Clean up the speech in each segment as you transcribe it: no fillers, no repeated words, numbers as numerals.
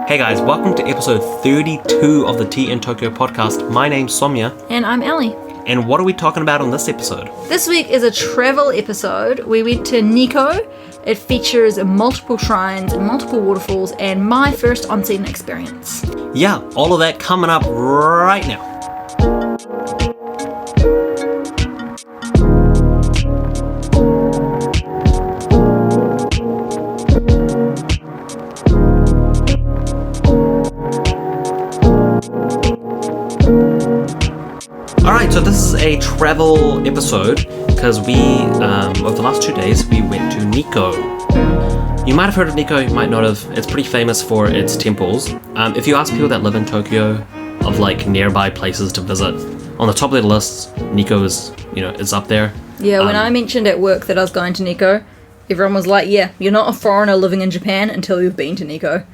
Hey guys, welcome to episode 32 of the Tea in Tokyo podcast. My name's Somya. And I'm Ellie. And what are we talking about on this episode? This week is a travel episode. We went to Nikko. It features multiple shrines, multiple waterfalls, and my first onsen experience. Yeah, all of that coming up right now. Alright, so this is a travel episode because we, over the last 2 days, we went to Nikko. You might have heard of Nikko, you might not have. It's pretty famous for its temples. If you ask people that live in Tokyo of like nearby places to visit, on the top of their lists, Nikko is up there. Yeah, when I mentioned at work that I was going to Nikko, everyone was like, yeah, you're not a foreigner living in Japan until you've been to Nikko.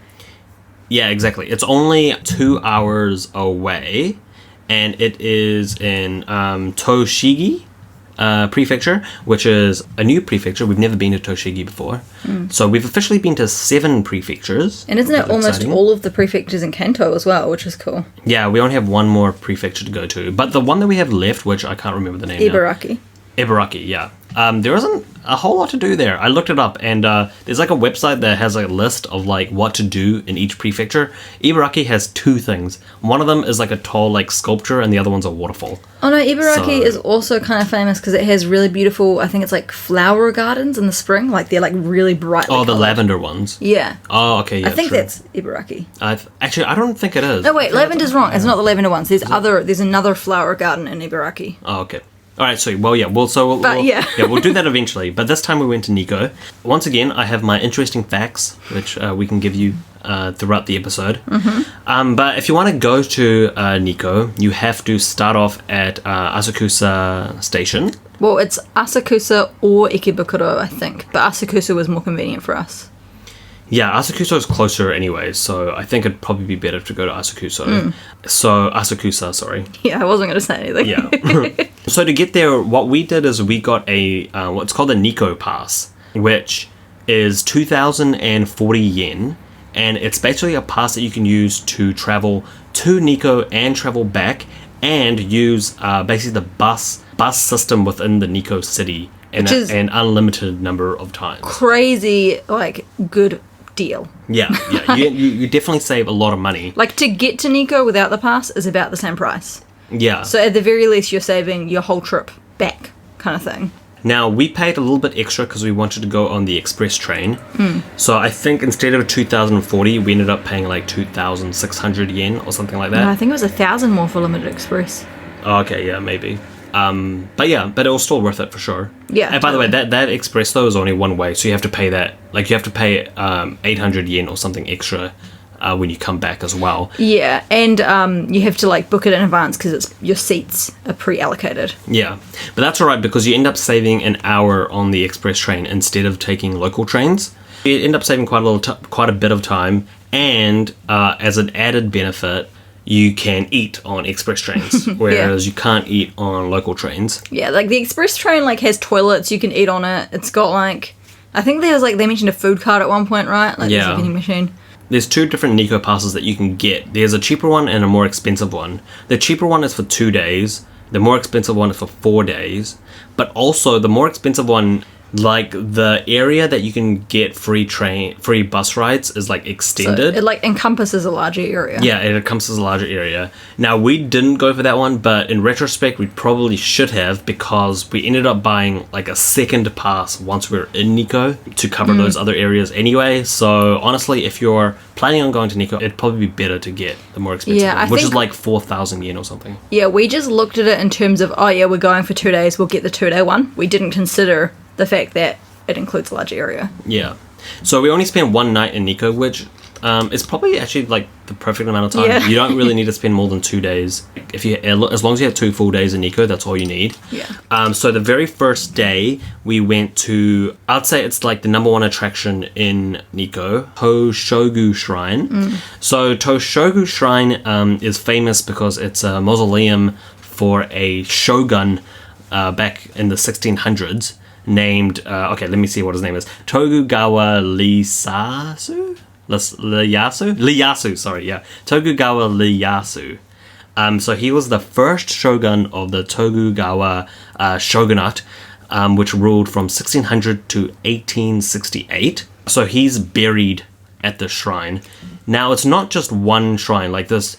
Yeah, exactly. It's only 2 hours away. And it is in Tochigi prefecture, which is a new prefecture. We've never been to Tochigi before. So we've officially been to 7 prefectures. And isn't it almost all of the prefectures in Kanto as well, which is cool? Yeah, we only have one more prefecture to go to. But the one that we have left, which I can't remember the name Ibaraki. now. Ibaraki, yeah. There isn't a whole lot to do there. I looked it up, and there's like a website that has like a list of like what to do in each prefecture. Ibaraki has 2 things. One of them is like a tall like sculpture, and the other one's a waterfall. Oh no, Ibaraki is also kind of famous because it has really beautiful, I think it's like flower gardens in the spring. Like they're like really bright. Oh, the lavender ones? Yeah. Oh, okay, yeah, I think true. that's Ibaraki. Actually, I don't think it is. No, wait, lavender's wrong. It's not the lavender ones. There's another flower garden in Ibaraki. Oh, okay. All right, sweet. Well, yeah. We'll do that eventually. But this time we went to Nikko. Once again, I have my interesting facts, which we can give you throughout the episode. Mm-hmm. But if you want to go to Nikko, you have to start off at Asakusa Station. Well, it's Asakusa or Ikebukuro, I think. But Asakusa was more convenient for us. Yeah, Asakusa is closer anyway, so I think it'd probably be better to go to Asakusa. So, Asakusa, sorry. Yeah, I wasn't going to say anything. Yeah. So to get there, what we did is we got a, what's called a Nikko pass, which is 2,040 yen, and it's basically a pass that you can use to travel to Nikko and travel back, and use basically the bus system within the Nikko city, and an unlimited number of times. Crazy, like, good deal. Yeah. You definitely save a lot of money. Like, to get to Nikko without the pass is about the same price. Yeah. So at the very least, you're saving your whole trip back, kind of thing. Now, we paid a little bit extra because we wanted to go on the express train. So I think instead of 2,040, we ended up paying like 2,600 yen or something like that. No, I think it was 1,000 more for limited express. Oh, okay, yeah, maybe. But it was still worth it for sure. Yeah. And by the way, that express though is only one way, so you have to pay that. Like you have to pay 800 yen or something extra when you come back as well. Yeah, and you have to like book it in advance because your seats are pre-allocated. Yeah, but that's alright because you end up saving an hour on the express train instead of taking local trains. You end up saving quite a bit of time, and as an added benefit, you can eat on express trains, whereas you can't eat on local trains. Yeah, like the express train like has toilets, you can eat on it. It's got like, I think there was like, they mentioned a food cart at one point, right? Like there's a vending machine. There's 2 different Nikko passes that you can get. There's a cheaper one and a more expensive one. The cheaper one is for 2 days. The more expensive one is for 4 days. But also the more expensive one, like the area that you can get free bus rides is like extended. So it like encompasses a larger area. Yeah, it encompasses a larger area. Now we didn't go for that one, but in retrospect we probably should have, because we ended up buying like a second pass once we were in Nikko to cover those other areas anyway. So honestly, if you're planning on going to Nikko, it'd probably be better to get the more expensive one, which is like 4,000 yen or something. Yeah, we just looked at it in terms of, we're going for 2 days, we'll get the 2-day one. We didn't consider the fact that it includes a large area. Yeah. So we only spent 1 night in Nikko, which is probably actually like the perfect amount of time. Yeah. You don't really need to spend more than 2 days. As long as you have 2 full days in Nikko, that's all you need. Yeah. So the very first day we went to, I'd say it's like the number 1 attraction in Nikko, Tosho-gu Shrine. So Tosho-gu Shrine is famous because it's a mausoleum for a shōgun back in the 1600s. Named, let me see what his name is. Tokugawa Leyasu? Leyasu, sorry, yeah. Tokugawa Leyasu. So he was the first shogun of the Tokugawa shogunate, which ruled from 1600 to 1868. So he's buried at the shrine. Now, it's not just one shrine. Like this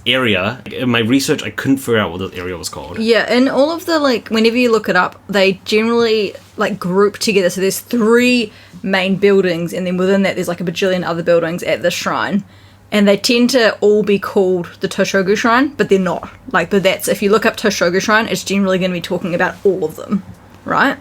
area, in my research, I couldn't figure out what this area was called. Yeah, and all of the, like, whenever you look it up, they generally, like, group together. So there's 3 main buildings, and then within that there's, like, a bajillion other buildings at the shrine. And they tend to all be called the Tosho-gu shrine, but they're not. Like, but that's, if you look up Tosho-gu shrine, it's generally going to be talking about all of them, right?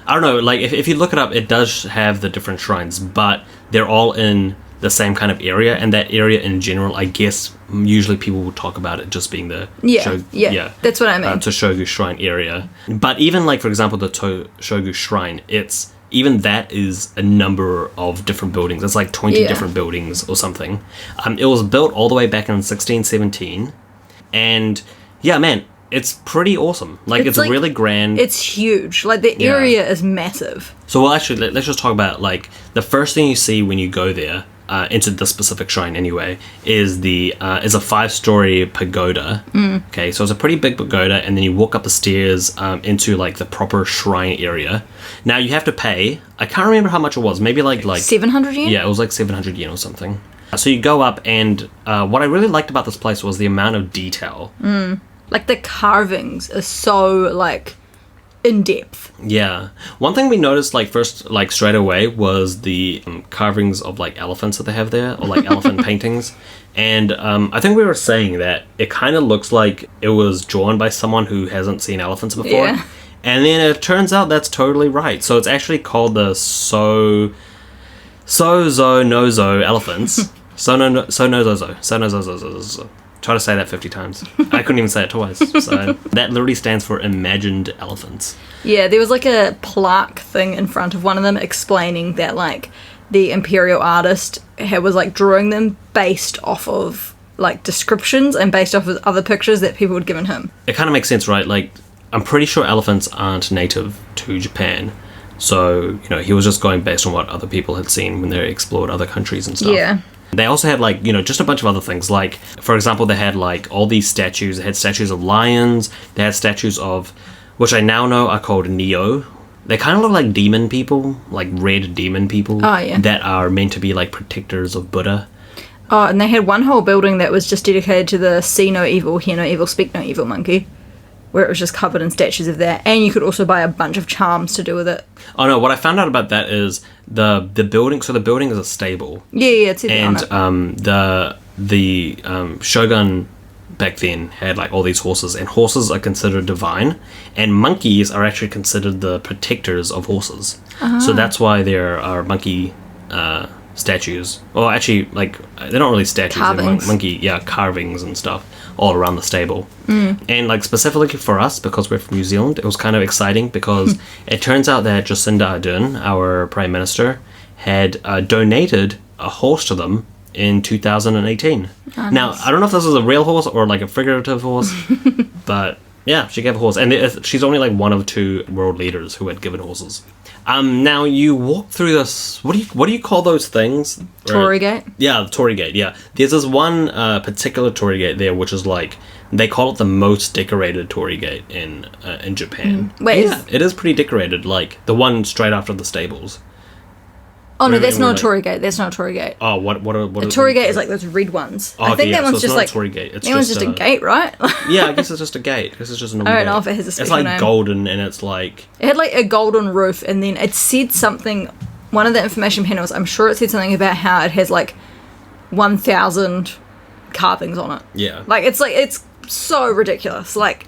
I don't know, like, if you look it up, it does have the different shrines, but they're all in the same kind of area, and that area in general, I guess, usually people will talk about it just being the that's what I mean. Tosho-gu shrine area. But even, like, for example, the Tosho-gu shrine, even that is a number of different buildings. It's like 20 different buildings or something. It was built all the way back in 1617, and yeah, man, it's pretty awesome. Like, it's like, really grand. It's huge. Like, the area is massive. So, well, actually, let's just talk about, like, the first thing you see when you go there, into the specific shrine anyway, is a 5-story pagoda. Okay, so it's a pretty big pagoda, and then you walk up the stairs into, like, the proper shrine area. Now, you have to pay. I can't remember how much it was. Maybe like 700 yen? Yeah, it was like 700 yen or something. So you go up, and what I really liked about this place was the amount of detail. Like, the carvings are so, like, in depth. Yeah. One thing we noticed, like, first, like, straight away was the carvings of, like, elephants that they have there, or, like, elephant paintings. And I think we were saying that it kind of looks like it was drawn by someone who hasn't seen elephants before. Yeah. And then it turns out that's totally right. So it's actually called the Sozo Nozo elephants. Sonozozo. Try to say that 50 times. I couldn't even say it twice. So that literally stands for imagined elephants. Yeah, there was like a plaque thing in front of one of them explaining that, like, the imperial artist was, like, drawing them based off of, like, descriptions and based off of other pictures that people had given him. It kind of makes sense, right? Like, I'm pretty sure elephants aren't native to Japan. So, you know, he was just going based on what other people had seen when they explored other countries and stuff. Yeah. They also had, like, you know, just a bunch of other things. Like, for example, they had, like, all these statues. They had statues of lions. They had statues of, which I now know are called Neo. They kind of look like demon people, like red demon people. Oh, yeah. That are meant to be, like, protectors of Buddha. Oh, and they had one whole building that was just dedicated to the see no evil, hear no evil, speak no evil monkey, where it was just covered in statues of that. And you could also buy a bunch of charms to do with it. Oh, no, what I found out about that is the building, so the building is a stable. Yeah, it's and the shogun back then had, like, all these horses, and horses are considered divine, and monkeys are actually considered the protectors of horses. So that's why there are monkey statues. Well, actually, like, they're not really statues. Carvings. They're monkey, carvings and stuff all around the stable. And, like, specifically for us, because we're from New Zealand, it was kind of exciting because it turns out that Jacinda Ardern, our Prime Minister, had donated a horse to them in 2018. Oh, now, nice. I don't know if this is a real horse or, like, a figurative horse, but yeah, she gave a horse. And she's only, like, one of 2 world leaders who had given horses. Now, you walk through this... What do you call those things? Torii Gate? Yeah, the Torii Gate, yeah. There's this one particular Torii Gate there, which is, like... They call it the most decorated Torii Gate in Japan. Wait, yeah, it is pretty decorated, like, the one straight after the stables. Oh, no, that's not a Torii Gate. That's not a Torii Gate. Oh, what a Torii Gate is like those red ones. Oh, I think that one's so just not like... a Torii Gate. It's that one's just a gate, right? Yeah, I guess it's just a gate. This is just a normal I don't gate. know if it has a special It's like name. golden, and it's like... It had like a golden roof, and then it said something... One of the information panels, I'm sure it said something about how it has like 1,000 carvings on it. Yeah. Like, it's so ridiculous. Like,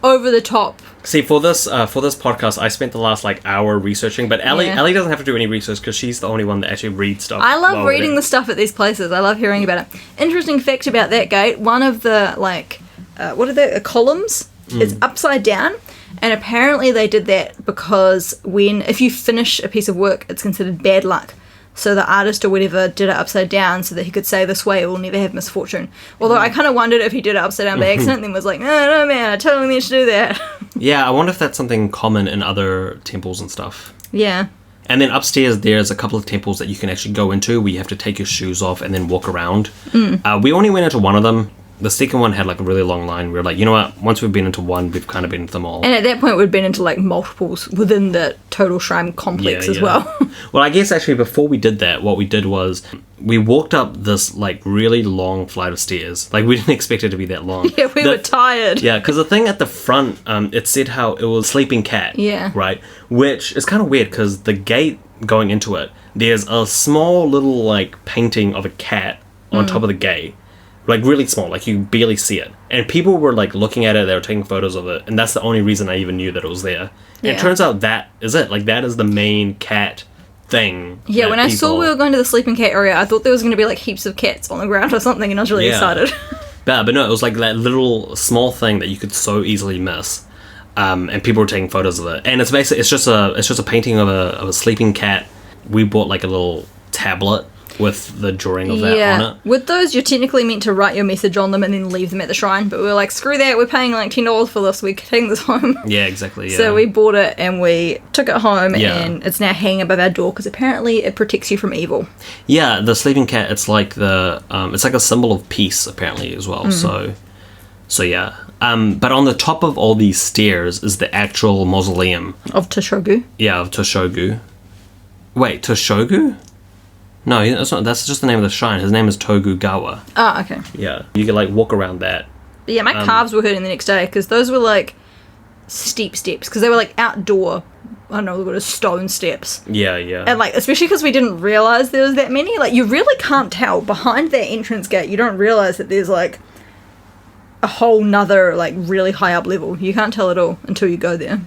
over the top. See, for this podcast, I spent the last, like, hour researching, but Ellie doesn't have to do any research because she's the only one that actually reads stuff. I love reading the stuff at these places. I love hearing about it. Interesting fact about that gate, one of the, like, what are they, columns is upside down, and apparently they did that because if you finish a piece of work, it's considered bad luck. So the artist or whatever did it upside down so that he could say, this way it will never have misfortune. Although I kind of wondered if he did it upside down by accident and then was like, no, man, I totally meant to do that. Yeah, I wonder if that's something common in other temples and stuff. Yeah. And then upstairs, there's a couple of temples that you can actually go into where you have to take your shoes off and then walk around. We only went into one of them. The second one had like a really long line. We were like, you know what? Once we've been into one, we've kind of been into them all. And at that point, we'd been into like multiples within the total shrine complex as well. Well, I guess actually before we did that, what we did was we walked up this like really long flight of stairs. Like we didn't expect it to be that long. Yeah, we were tired. Yeah, because the thing at the front, it said how it was sleeping cat. Yeah. Right? Which is kind of weird because the gate going into it, there's a small little like painting of a cat on top of the gate. Like really small, like you barely see it. And people were like looking at it, they were taking photos of it, and that's the only reason I even knew that it was there. And it turns out that is it. Like that is the main cat thing. Yeah, when I saw we were going to the sleeping cat area, I thought there was going to be like heaps of cats on the ground or something, and I was really excited. But no, it was like that little small thing that you could so easily miss. And people were taking photos of it. And it's basically it's just a painting of a sleeping cat. We bought like a little tablet with the drawing of that on it. With those, you're technically meant to write your message on them and then leave them at the shrine, but we were like, screw that, we're paying like $10 for this, we're taking this home. Yeah, exactly, yeah. So we bought it and we took it home and it's now hanging above our door because apparently it protects you from evil. Yeah, the sleeping cat, it's like it's like a symbol of peace apparently as well, so yeah. But on the top of all these stairs is the actual mausoleum. Of Tosho-gu? Yeah, of Tosho-gu. Wait, Tosho-gu? No, that's not. That's just the name of the shrine. His name is Tokugawa. Oh, okay. Yeah, you can like walk around that. Yeah, my calves were hurting the next day because those were like steep steps because they were like outdoor. I don't know, what are stone steps. Yeah, yeah. And like, especially because we didn't realize there was that many. Like, you really can't tell behind that entrance gate. You don't realize that there's like a whole nother like really high up level. You can't tell at all until you go there.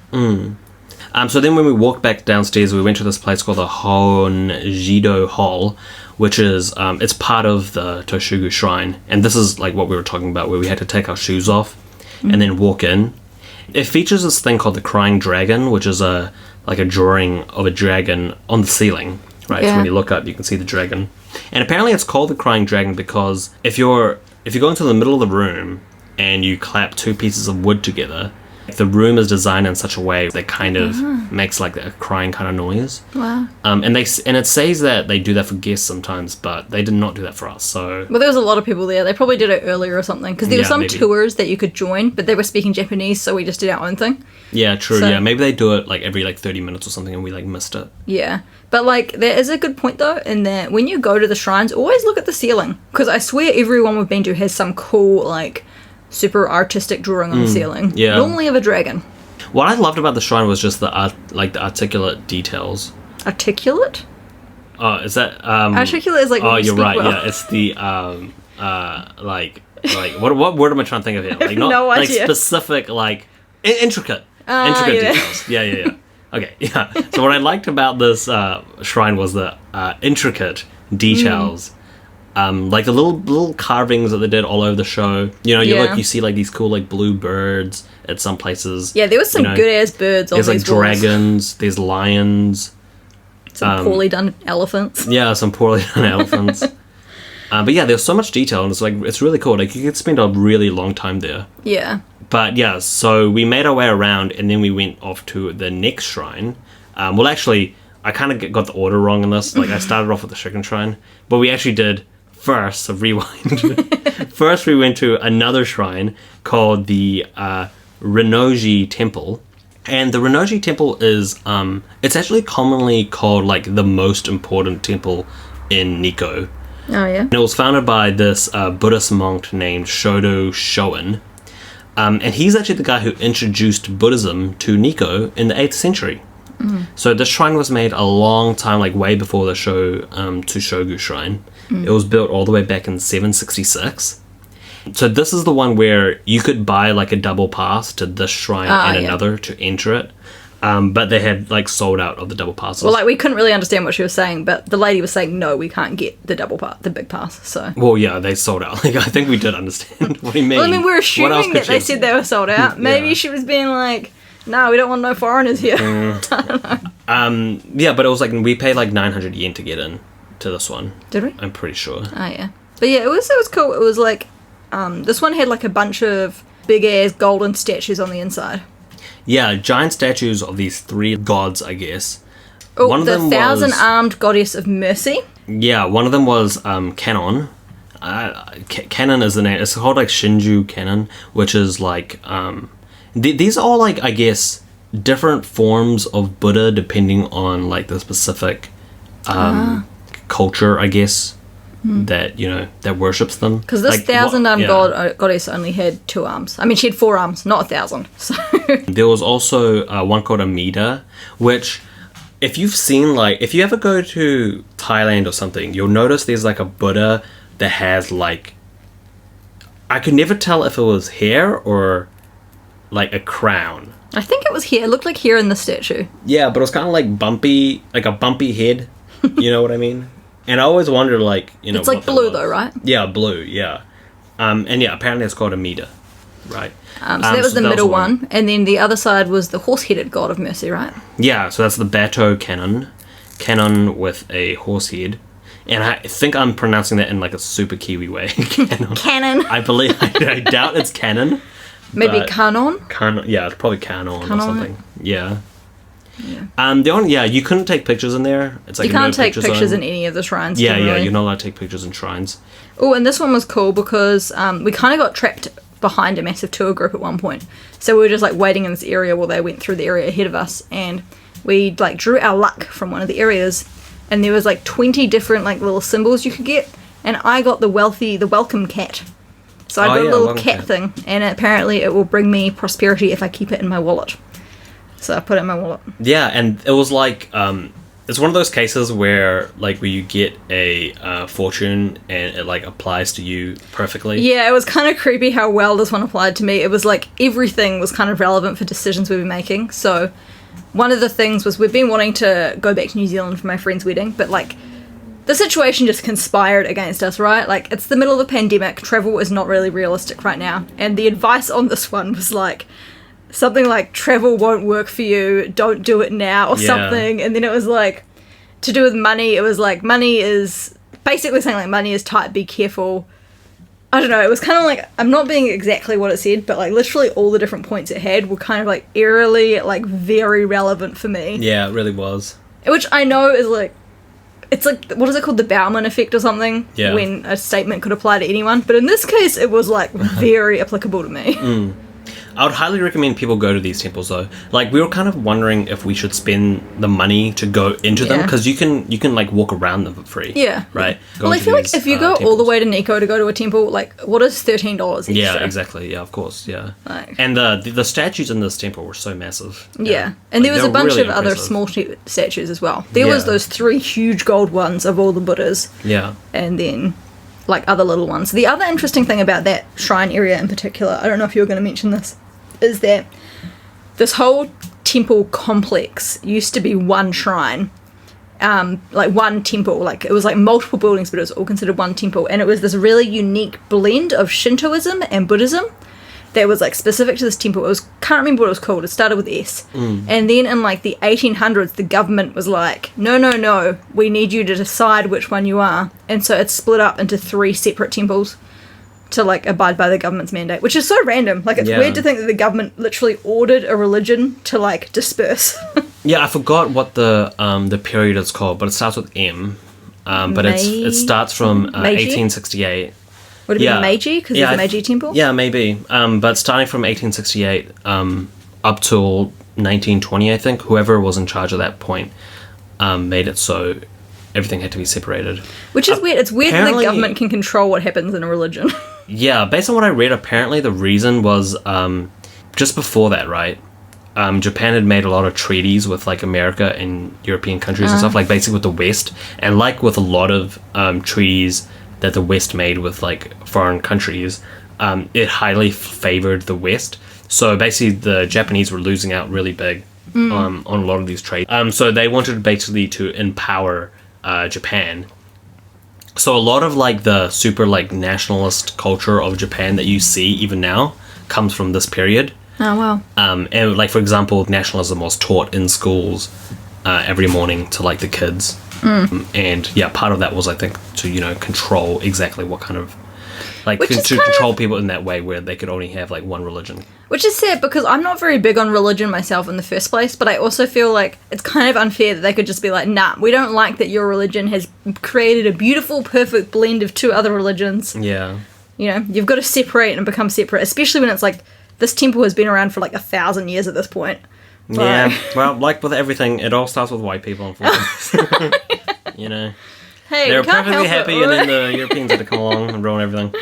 So then when we walked back downstairs, we went to this place called the Honjido Hall, which is, it's part of the Tochigi shrine. And this is like what we were talking about, where we had to take our shoes off and then walk in. It features this thing called the Crying Dragon, which is like a drawing of a dragon on the ceiling, right? So when you look up, you can see the dragon. And apparently it's called the Crying Dragon because if you go into the middle of the room and you clap two pieces of wood together, the room is designed in such a way that kind of makes like a crying kind of noise. Wow. And it says that they do that for guests sometimes, but they did not do that for us. So. Well, there was a lot of people there. They probably did it earlier or something because there were some tours that you could join, but they were speaking Japanese, so we just did our own thing. Yeah, true. Yeah, maybe they do it like every like 30 minutes or something, and we like missed it. Yeah, but like there is a good point though in that when you go to the shrines, always look at the ceiling because I swear everyone we've been to has some cool like super artistic drawing on the ceiling. Yeah. Normally of a dragon. What I loved about the shrine was just the articulate details. Articulate? Oh, is that articulate is like when you you're speak right, well. yeah. It's the like what word am I trying to think of here? Like not no like idea. Specific, like intricate details. Yeah. Okay, yeah. So what I liked about this shrine was the intricate details. Like the little carvings that they did all over the show. You know, you see like these cool like blue birds at some places. Yeah, there was some good ass birds on these walls. There's like dragons, there's lions. Some poorly done elephants. Yeah, some poorly done elephants. But yeah, there's so much detail and it's really cool. Like you could spend a really long time there. Yeah. But yeah, so we made our way around and then we went off to the next shrine. Well, actually, I kind of got the order wrong in this. Like I started off with the chicken shrine, but we actually did. First, so rewind. First, we went to another shrine called the Rinnoji Temple. And the Rinnoji Temple is, it's actually commonly called like the most important temple in Nikko. Oh, yeah. And it was founded by this Buddhist monk named Shogun. And he's actually the guy who introduced Buddhism to Nikko in the 8th century. So this shrine was made a long time, like way before the Tosho-gu shrine. It was built all the way back in 766. So this is the one where you could buy like a double pass to this shrine and another to enter it. But they had like sold out of the double passes. Well, like we couldn't really understand what she was saying, but the lady was saying, no, we can't get the double pass, the big pass, so. Well, yeah, they sold out. Like, I think we did understand what he meant. Well, I mean, we're assuming that they said they were sold out. Maybe she was being like, no, we don't want no foreigners here. I don't know. Yeah, but it was like, we paid like 900 yen to get in to this one. Did we? I'm pretty sure. Oh, yeah. But yeah, it was cool. It was like, this one had like a bunch of big-ass golden statues on the inside. Yeah, giant statues of these three gods, I guess. Oh, one of the them thousand-armed goddess of mercy. Yeah, one of them was Kegon. Kegon is the name. It's called like Shinju Kegon, which is like these are all like, I guess, different forms of Buddha depending on like the specific culture, I guess, that that worships them. Because this like, thousand-armed goddess only had 2 arms. I mean, she had 4 arms, not 1,000. So there was also one called Amida, which if you ever go to Thailand or something, you'll notice there's like a Buddha that has like, I could never tell if it was hair or like a crown. I think it was hair. It looked like hair in the statue. Yeah, but it was kind of like bumpy, like a bumpy head. You know what I mean? And I always wondered, like, it's like blue though, right? Yeah, blue. Yeah, and yeah, apparently it's called Amida, right? So that was the middle one, and then the other side was the horse-headed god of mercy, right? Yeah, so that's the Bato Kegon with a horse head. And I think I'm pronouncing that in like a super Kiwi way. Canon. I believe. I doubt it's canon. Maybe canon. Yeah, it's probably canon or something. Yeah. You couldn't take pictures in there. It's like you can't take pictures in any of the shrines. Yeah, you're not allowed to take pictures in shrines. Oh, and this one was cool because we kind of got trapped behind a massive tour group at one point. So we were just like waiting in this area while they went through the area ahead of us, and we like drew our luck from one of the areas. And there was like 20 different like little symbols you could get, and I got the welcome cat. So I got a little cat thing, and apparently it will bring me prosperity if I keep it in my wallet. So I put it in my wallet. Yeah, and it was like it's one of those cases where you get a fortune and it like applies to you perfectly. Yeah, it was kind of creepy how well this one applied to me. It was like everything was kind of relevant for decisions we were making. So one of the things was we've been wanting to go back to New Zealand for my friend's wedding, but like the situation just conspired against us, right? Like it's the middle of a pandemic, travel is not really realistic right now, and the advice on this one was like something like travel won't work for you, don't do it now, or something. And then it was like to do with money, it was like money is basically saying like money is tight, be careful. I don't know, it was kind of like, I'm not being exactly what it said, but like literally all the different points it had were kind of like eerily like very relevant for me. Yeah, it really was. Which I know is like, it's like, what is it called, the Bauman effect or something? Yeah. When a statement could apply to anyone. But in this case, it was like very applicable to me. I would highly recommend people go to these temples though. Like we were kind of wondering if we should spend the money to go into them, because you can like walk around them for free. Yeah. Right. Well, I feel like if you go all the way to Nikko to go to a temple, like what is $13 extra? Yeah, exactly. Yeah, of course. Yeah. And the statues in this temple were so massive. Yeah. And there was a bunch of other small statues as well. There was those 3 huge gold ones of all the Buddhas. Yeah. And then like other little ones. The other interesting thing about that shrine area in particular, I don't know if you were going to mention this, is that this whole temple complex used to be one shrine, like one temple. Like it was like multiple buildings, but it was all considered one temple, and it was this really unique blend of Shintoism and Buddhism that was like specific to this temple. It was, can't remember what it was called, it started with S. And then in like the 1800s the government was like, no, we need you to decide which one you are, and so it's split up into 3 separate temples to like abide by the government's mandate, which is so random. Like it's weird to think that the government literally ordered a religion to like disperse. Yeah, I forgot what the period is called, but it starts with M. But it starts from 1868. Would it be Meiji? Because there's a Meiji temple? Yeah, maybe. But starting from 1868 up till 1920, I think, whoever was in charge at that point made it so everything had to be separated. Which is weird. It's weird that the government can control what happens in a religion. Yeah, based on what I read, apparently the reason was just before that, right? Japan had made a lot of treaties with like America and European countries and stuff, like basically with the West. And like with a lot of treaties that the West made with like foreign countries, it highly favored the West. So basically the Japanese were losing out really big on a lot of these trades. So they wanted basically to empower Japan. So a lot of like the super like nationalist culture of Japan that you see even now comes from this period. Oh wow. And like for example, nationalism was taught in schools every morning to like the kids. And yeah, part of that was I think to control exactly what kind of like Which to is kind control people in that way where they could only have like one religion. Which is sad because I'm not very big on religion myself in the first place, but I also feel like it's kind of unfair that they could just be like, nah, we don't like that your religion has created a beautiful, perfect blend of two other religions. Yeah. You know, you've got to separate and become separate, especially when it's like, this temple has been around for like 1,000 years at this point. Yeah, well, like with everything, it all starts with white people, unfortunately. You know. Hey, They're we can't perfectly help happy, it, and then right? the Europeans had to come along and ruin everything.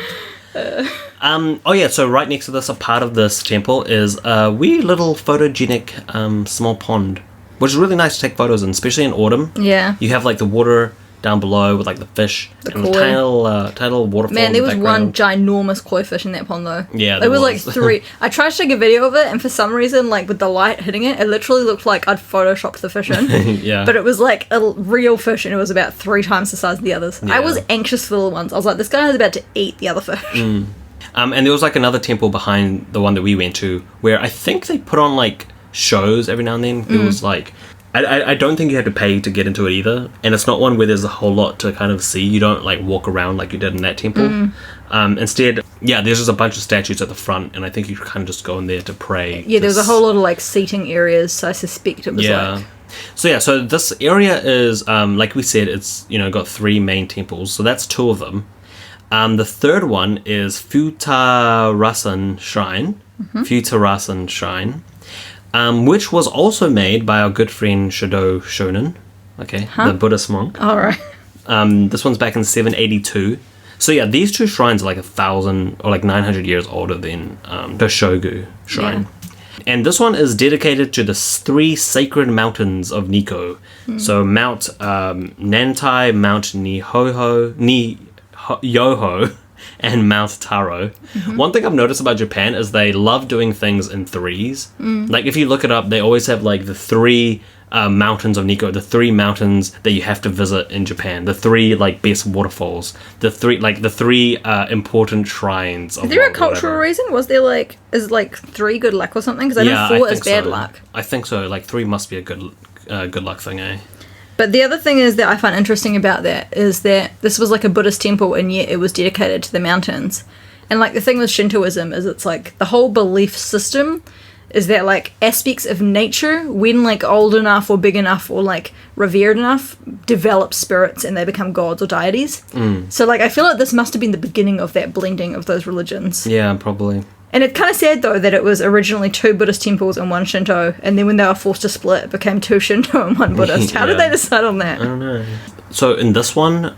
Oh yeah, so right next to this, a part of this temple is a wee little photogenic small pond, which is really nice to take photos in, especially in autumn. Yeah. You have like the water down below with like the fish and koi. the tiny little waterfall. Man, in there the was one background. ginormous koi fish in that pond, though. Yeah, there there was like was. 3. I tried to take a video of it, and for some reason, like with the light hitting it, it literally looked like I'd photoshopped the fish in. Yeah. But it was like a real fish, and it was about 3 times the size of the others. I Yeah. was anxious for the little ones. I was like, this guy is about to eat the other fish. And there was like another temple behind the one that we went to where I think they put on like shows every now and then. It was like, I don't think you had to pay to get into it either. And it's not one where there's a whole lot to kind of see. You don't like walk around like you did in that temple. Instead, yeah, there's just a bunch of statues at the front, and I think you kind of just go in there to pray. Yeah, there was a whole lot of like seating areas, so I suspect it was like... So this area is, like we said, it's, you know, got 3 main temples. So that's 2 of them. The third one is Futarasan Shrine. Futarasan Shrine. Which was also made by our good friend Shado Shonen. Okay, the Buddhist monk. Alright. This one's back in 782. So yeah, these 2 shrines are like 1,000 or like 900 years older than Tosho-gu Shrine. Yeah. And this one is dedicated to the 3 sacred mountains of Nikko. So Mount Nantai, Mount Yoho, and Mount Taro. One thing I've noticed about Japan is they love doing things in 3s. Like if you look it up, they always have like the 3 mountains of Nikko, the 3 mountains that you have to visit in Japan, the 3 like best waterfalls, the 3 important shrines. Is there a cultural reason? Was there like, is like 3 good luck or something? Because I know 4 is bad luck. I think so. Like 3 must be a good luck thing, eh? But the other thing is that I find interesting about that is that this was like a Buddhist temple, and yet it was dedicated to the mountains. And like the thing with Shintoism is it's like the whole belief system is that like aspects of nature, when like old enough or big enough or like revered enough, develop spirits and they become gods or deities. So like I feel like this must have been the beginning of that blending of those religions. Yeah, probably. And it's kind of sad, though, that it was originally 2 Buddhist temples and 1 Shinto, and then when they were forced to split, it became 2 Shinto and 1 Buddhist. How did they decide on that? I don't know. So in this one,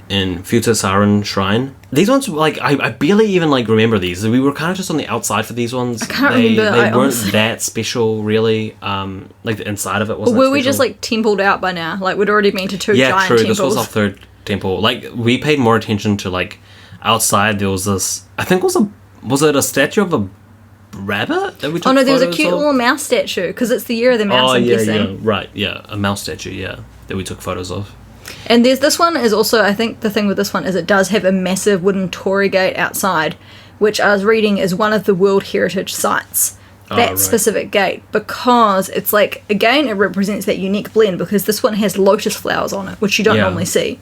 in Futarasan Shrine, these ones, like, I barely even, like, remember these. We were kind of just on the outside for these ones. I can't remember. They weren't honestly... that special, really. Like, the inside of it wasn't Or were that we just, special. like, templed out by now? Like, we'd already been to 2 giant true. temples. This was our 3rd temple. Like, we paid more attention to, like, outside there was this, I think was it a statue of a rabbit that we took Oh no, there was a photos cute of? little mouse statue, because it's the year of the mouse, I'm guessing. Right, yeah, a mouse statue, yeah, that we took photos of. And there's this one is also, I think the thing with this one is it does have a massive wooden torii gate outside, which I was reading is one of the World Heritage Sites. That specific gate, because it's like, again, it represents that unique blend, because this one has lotus flowers on it, which you don't normally see.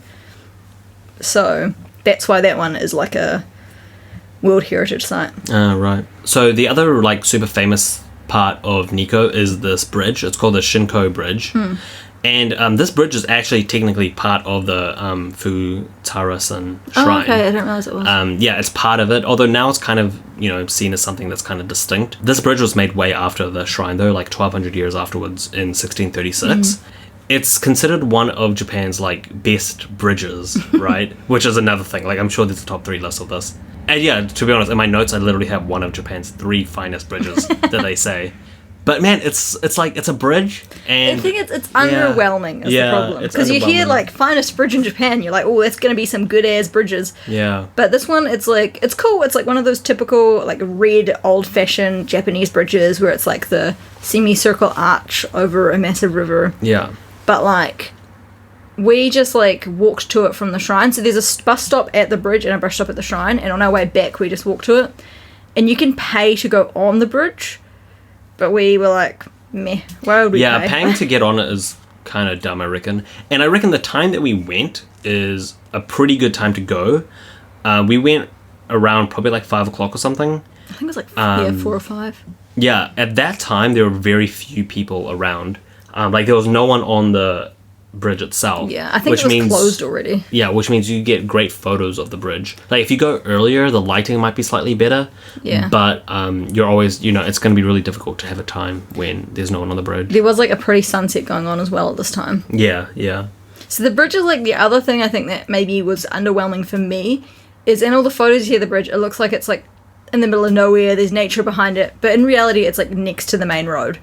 So that's why that one is like a World Heritage Site. Right. So the other like super famous part of Nikko is this bridge. It's called the Shinkyo Bridge. And this bridge is actually technically part of the Futarasan Shrine. Oh, okay, I didn't realize it was. Yeah, it's part of it, although now it's kind of, you know, seen as something that's kind of distinct. This bridge was made way after the shrine, though, like 1,200 years afterwards in 1636. It's considered one of Japan's, like, best bridges, right? Which is another thing. Like, I'm sure there's a top 3 list of this. And yeah, to be honest, in my notes, I literally have one of Japan's 3 finest bridges that they say. But man, it's like, it's a bridge, and I think it's underwhelming is the problem. It's Because you hear, underwhelming. like, finest bridge in Japan, you're like, oh, that's going to be some good-ass bridges. Yeah. But this one, it's like, it's cool. It's like one of those typical, like, red, old-fashioned Japanese bridges where it's like the semicircle arch over a massive river. Yeah. But, like, we just, like, walked to it from the shrine. So there's a bus stop at the bridge and a bus stop at the shrine. And on our way back, we just walked to it. And you can pay to go on the bridge. But we were like, meh, why would we pay? Paying to get on it is kind of dumb, I reckon. And I reckon the time that we went is a pretty good time to go. We went around probably like 5 o'clock or something. I think it was like 4 or 5. Yeah, at that time there were very few people around. Like there was no one on the bridge itself. Yeah, I think it was closed already. Yeah, which means you get great photos of the bridge. Like if you go earlier, the lighting might be slightly better. Yeah. But you're always, it's going to be really difficult to have a time when there's no one on the bridge. There was like a pretty sunset going on as well at this time. Yeah, yeah. So the bridge is like the other thing I think that maybe was underwhelming for me is in all the photos here of the bridge, it looks like it's like in the middle of nowhere, there's nature behind it, but in reality it's like next to the main road.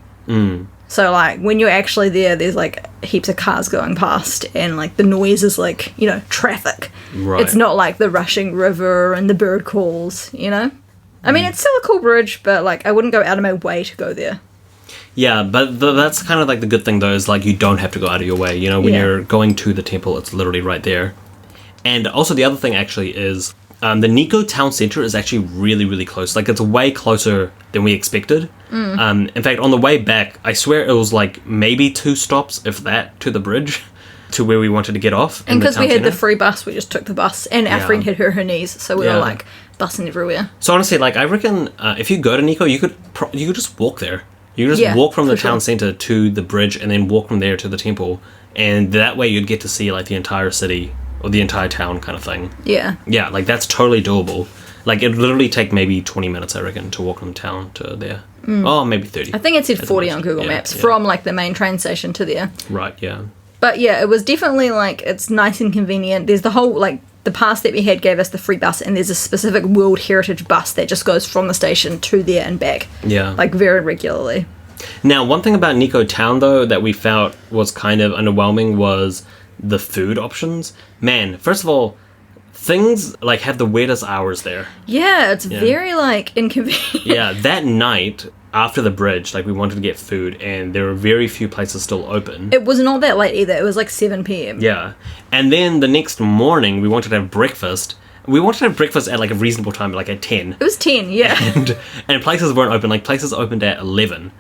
So like when you're actually there, there's like heaps of cars going past and like the noise is like, traffic. Right. It's not like the rushing river and the bird calls, I mean, it's still a cool bridge, but like I wouldn't go out of my way to go there. Yeah, but that's kind of like the good thing though, is like you don't have to go out of your way. When you're going to the temple, it's literally right there. And also the other thing actually is the Nikko town center is actually really, really close. Like it's way closer than we expected. In fact, on the way back, I swear it was like maybe 2 stops, if that, to the bridge, to where we wanted to get off. And because we had the free bus, we just took the bus. And our friend had her knees, so we were like bussing everywhere. So honestly, like I reckon if you go to Nikko, you could just walk there. You could just walk from the town center to the bridge and then walk from there to the temple. And that way you'd get to see like the entire city or the entire town kind of thing. Yeah. Yeah, like that's totally doable. Like it'd literally take maybe 20 minutes, I reckon, to walk from town to there. Oh, maybe 30. I think it said 40 on Google Maps from like the main train station to there. Right, yeah. But yeah, it was definitely like, it's nice and convenient. There's the whole, like, the pass that we had gave us the free bus, and there's a specific World Heritage bus that just goes from the station to there and back. Yeah. Like, very regularly. Now, one thing about Nikko Town, though, that we felt was kind of underwhelming was the food options. Man, first of all, things, like, have the weirdest hours there. Yeah, it's very, like, inconvenient. Yeah, that night, after the bridge, like, we wanted to get food, and there were very few places still open. It was not that late either. It was, like, 7 p.m. Yeah. And then the next morning, we wanted to have breakfast. We wanted to have breakfast at, like, a reasonable time, like, at 10. It was 10, yeah. And places weren't open. Like, places opened at 11.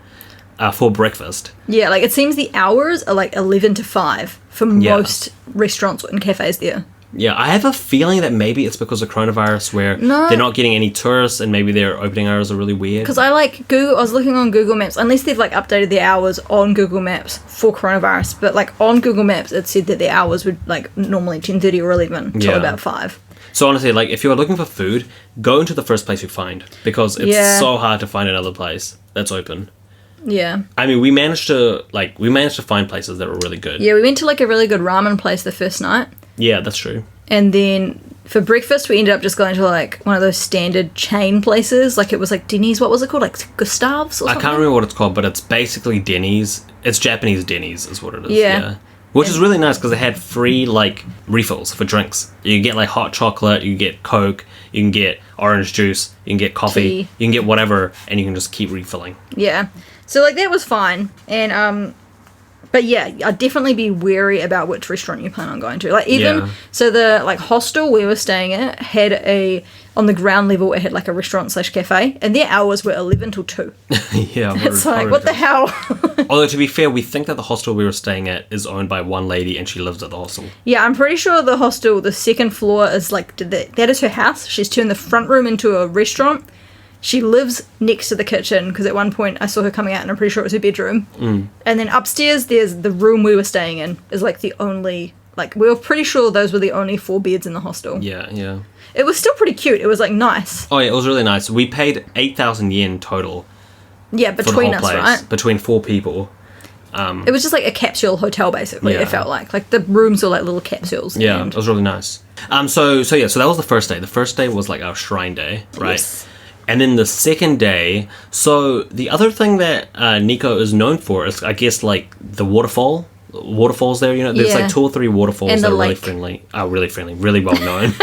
For breakfast. Yeah, like it seems the hours are like 11 to 5 for most restaurants and cafes there. Yeah, I have a feeling that maybe it's because of coronavirus where they're not getting any tourists and maybe their opening hours are really weird. Because I was looking on Google Maps, unless they've like updated the hours on Google Maps for coronavirus, but like on Google Maps it said that the hours would like normally 10:30 or 11 till about 5. So honestly, like if you're looking for food, go into the first place you find because it's so hard to find another place that's open. Yeah. I mean, we managed to find places that were really good. Yeah, we went to like a really good ramen place the first night. Yeah, that's true. And then for breakfast, we ended up just going to like one of those standard chain places. Like it was like Denny's. What was it called? Like Gustav's or something? I can't remember what it's called, but it's basically Denny's. It's Japanese Denny's is what it is. Yeah. Which is really nice because they had free like refills for drinks. You can get like hot chocolate, you can get Coke, you can get orange juice, you can get coffee, you can get whatever, and you can just keep refilling. Yeah. So, like, that was fine. And, but yeah, I'd definitely be wary about which restaurant you plan on going to. Like, even, so the, like, hostel we were staying at had on the ground level, it had, like, a restaurant / cafe, and their hours were 11 till 2. Yeah. It's like, what the hell? Although, to be fair, we think that the hostel we were staying at is owned by one lady, and she lives at the hostel. Yeah, I'm pretty sure the hostel, the second floor is, like, that is her house. She's turned the front room into a restaurant. She lives next to the kitchen because at one point I saw her coming out and I'm pretty sure it was her bedroom. And then upstairs there's the room we were staying in is like the only, like we were pretty sure those were the only 4 beds in the hostel. Yeah, yeah. It was still pretty cute. It was like nice. Oh yeah, it was really nice. We paid 8,000 yen total. Yeah, between us, right? Between 4 people. It was just like a capsule hotel basically, it felt like. Like the rooms were like little capsules. Yeah, it was really nice. So that was the first day. The first day was like our shrine day, right? Yes. And then the second day, so the other thing that Nikko is known for is, I guess, like the waterfalls there. There's like 2 or 3 waterfalls and that are really friendly. Really friendly, really well known.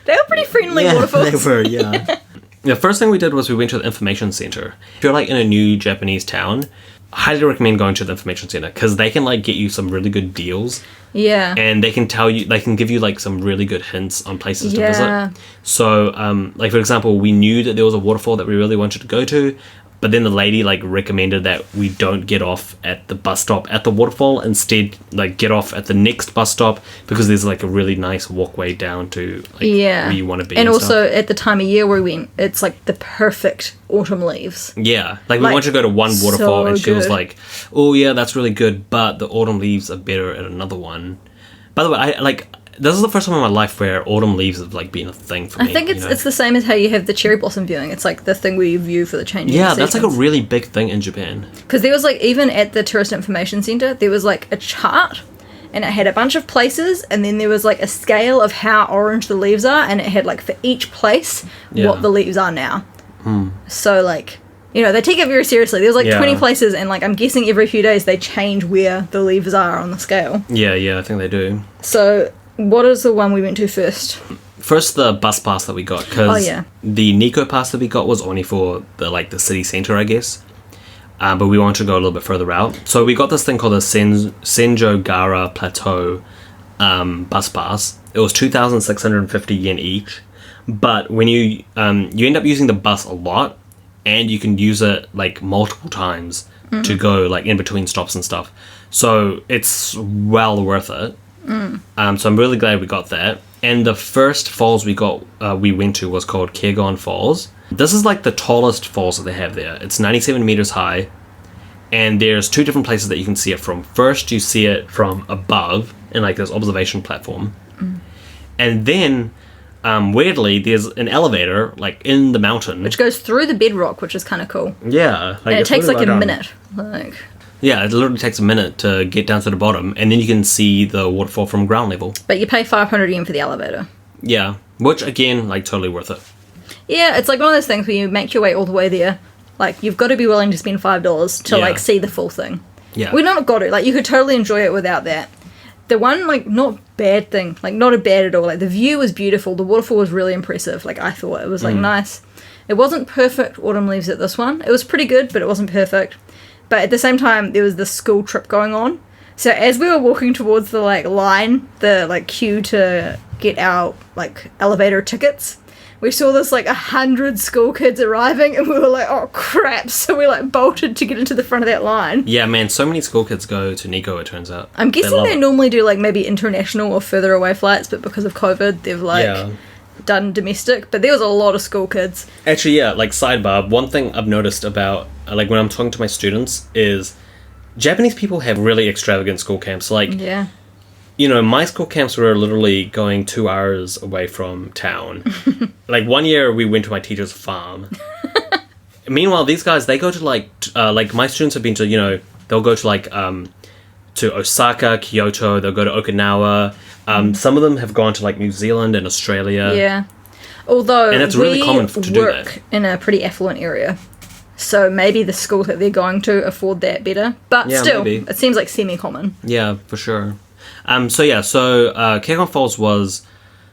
They were pretty friendly waterfalls. They were, yeah. The first thing we did was we went to the information center. If you're like in a new Japanese town, I highly recommend going to the information center because they can like get you some really good deals. Yeah. And they can give you like some really good hints on places to visit. So, like for example, we knew that there was a waterfall that we really wanted to go to. But then the lady like recommended that we don't get off at the bus stop at the waterfall. Instead, like get off at the next bus stop because there's like a really nice walkway down to like where you want to be. And also at the time of year we went, it's like the perfect autumn leaves. Yeah, like we wanted to go to one waterfall, and she was like, "Oh yeah, that's really good, but the autumn leaves are better at another one." By the way, this is the first time in my life where autumn leaves have like been a thing for me. I think it's the same as how you have the cherry blossom viewing. It's like the thing where you view for the changing seasons. That's like a really big thing in Japan. Because there was like, even at the Tourist Information Centre, there was like a chart, and it had a bunch of places, and then there was like a scale of how orange the leaves are, and it had like for each place what the leaves are now. So like, you know, they take it very seriously. There was like 20 places, and like I'm guessing every few days they change where the leaves are on the scale. Yeah, I think they do. So what is the one we went to first? First, the bus pass that we got, because the Nikko pass that we got was only for the city centre, I guess. But we wanted to go a little bit further out. So we got this thing called the Senjo-gara Plateau bus pass. It was 2,650 yen each. But when you end up using the bus a lot, and you can use it like multiple times to go like in between stops and stuff. So it's well worth it. So I'm really glad we got that. And the first falls we went to was called Kegon Falls. This is like the tallest falls that they have there. It's 97 meters high, and there's two different places that you can see it from. First, you see it from above in like this observation platform, and then weirdly there's an elevator like in the mountain which goes through the bedrock, which is kind of cool. Yeah, and it takes like a minute. Yeah, it literally takes a minute to get down to the bottom, and then you can see the waterfall from ground level. But you pay 500 yen for the elevator. Yeah, which again, like totally worth it. Yeah, it's like one of those things where you make your way all the way there. Like, you've got to be willing to spend $5 to like see the full thing. Yeah. We're not got to. Like, you could totally enjoy it without that. The one, like, not bad thing, like, not a bad at all. Like, the view was beautiful. The waterfall was really impressive. Like, I thought it was, like, nice. It wasn't perfect autumn leaves at this one. It was pretty good, but it wasn't perfect. But at the same time, there was this school trip going on. So as we were walking towards the, like, line, the, like, queue to get our, like, elevator tickets, we saw this, like, 100 school kids arriving, and we were like, oh, crap. So we, like, bolted to get into the front of that line. Yeah, man, so many school kids go to Nikko, it turns out. I'm guessing they normally do, like, maybe international or further away flights, but because of COVID, they've, like, done domestic. But there was a lot of school kids. Actually, yeah, like, sidebar, one thing I've noticed about, like, when I'm talking to my students is Japanese people have really extravagant school camps. Like, you know, my school camps were literally going 2 hours away from town. Like, one year we went to my teacher's farm. Meanwhile, these guys, they go to, like, my students have been to, you know, they'll go to, like, to Osaka, Kyoto, they'll go to Okinawa. Some of them have gone to, like, New Zealand and Australia. Yeah. Although, and it's really common to do that. We work in a pretty affluent area. So maybe the schools that they're going to afford that better. But still, it seems like semi-common. Yeah, for sure. So Kegon Falls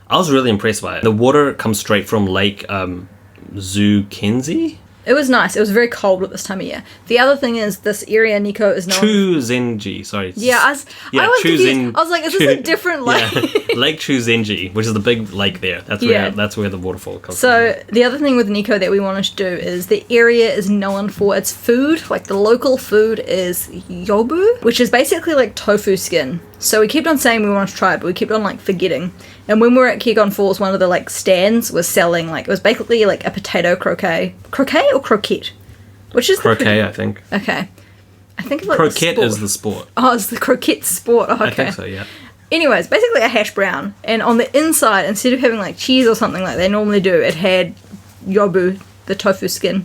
I was really impressed by it. The water comes straight from Lake Zukenzi. It was nice. It was very cold at this time of year. The other thing is, this area, Nikko, is known... Chuzenji, sorry. Yeah, I was confused. I was like, is this a different lake? Yeah, Lake Chuzenji, which is the big lake there. That's where the waterfall comes from. So, the other thing with Nikko that we wanted to do is the area is known for its food. Like, the local food is yobu, which is basically like tofu skin. So we kept on saying we wanted to try it, but we kept on, like, forgetting. And when we were at Kegon Falls, one of the, like, stands was selling, like, it was basically, like, a potato croquet. Croquet or croquette? Which is croquet, I think. Okay. I think it's like croquette is the sport. Oh, it's the croquette sport. Oh, okay. I think so, yeah. Anyways, basically a hash brown. And on the inside, instead of having, like, cheese or something like they normally do, it had yobu, the tofu skin.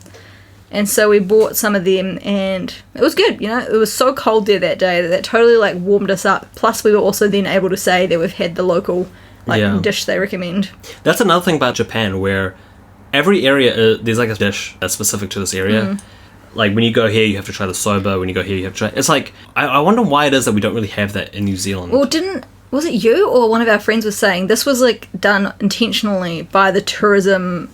And so we bought some of them, and it was good, you know. It was so cold there that day that totally, like, warmed us up. Plus, we were also then able to say that we've had the local, like, dish they recommend. That's another thing about Japan, where every area, there's, like, a dish that's specific to this area. Like, when you go here, you have to try the soba. When you go here, you have to try... It's like, I wonder why it is that we don't really have that in New Zealand. Well, was it you or one of our friends was saying this was, like, done intentionally by the tourism...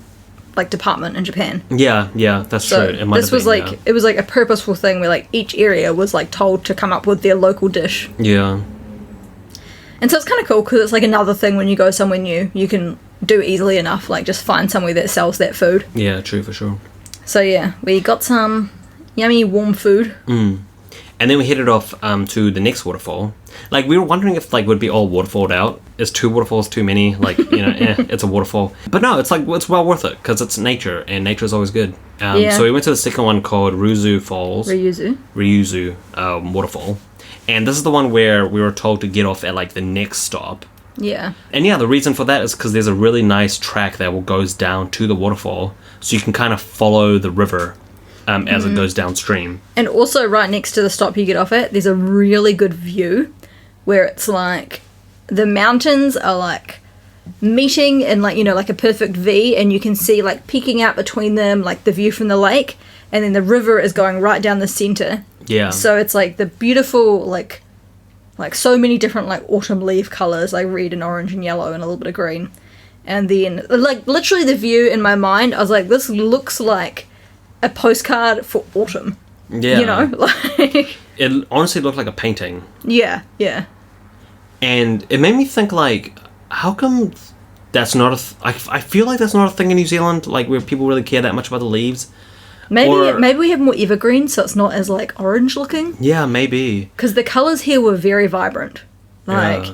like department in Japan. Yeah, that's true. It might this was been, like it was like a purposeful thing where like each area was like told to come up with their local dish. Yeah. And so it's kind of cool because it's like another thing when you go somewhere new, you can do easily enough, like just find somewhere that sells that food. Yeah, true, for sure. So yeah, we got some yummy warm food. And then we headed off to the next waterfall. Like, we were wondering if, like, would be all waterfalled out. Is 2 waterfalls too many? Like, you know, it's a waterfall. But no, it's, like, it's well worth it, because it's nature, and nature is always good. So we went to the second one called Ryuzu Falls. Ryuzu Waterfall. And this is the one where we were told to get off at, like, the next stop. Yeah. And yeah, the reason for that is because there's a really nice track that goes down to the waterfall, so you can kind of follow the river as it goes downstream. And also right next to the stop you get off at, there's a really good view where it's like the mountains are like meeting in like, you know, like a perfect V, and you can see like peeking out between them like the view from the lake, and then the river is going right down the center. Yeah. So it's like the beautiful like so many different like autumn leaf colors, like red and orange and yellow and a little bit of green. And then like literally the view in my mind, I was like, this looks like a postcard for autumn. Yeah. You know? Like, it honestly looked like a painting. Yeah, yeah. And it made me think, like, how come that's not I feel like that's not a thing in New Zealand, like, where people really care that much about the leaves. Maybe we have more evergreen, so it's not as, like, orange looking. Yeah, maybe. Because the colours here were very vibrant. Like...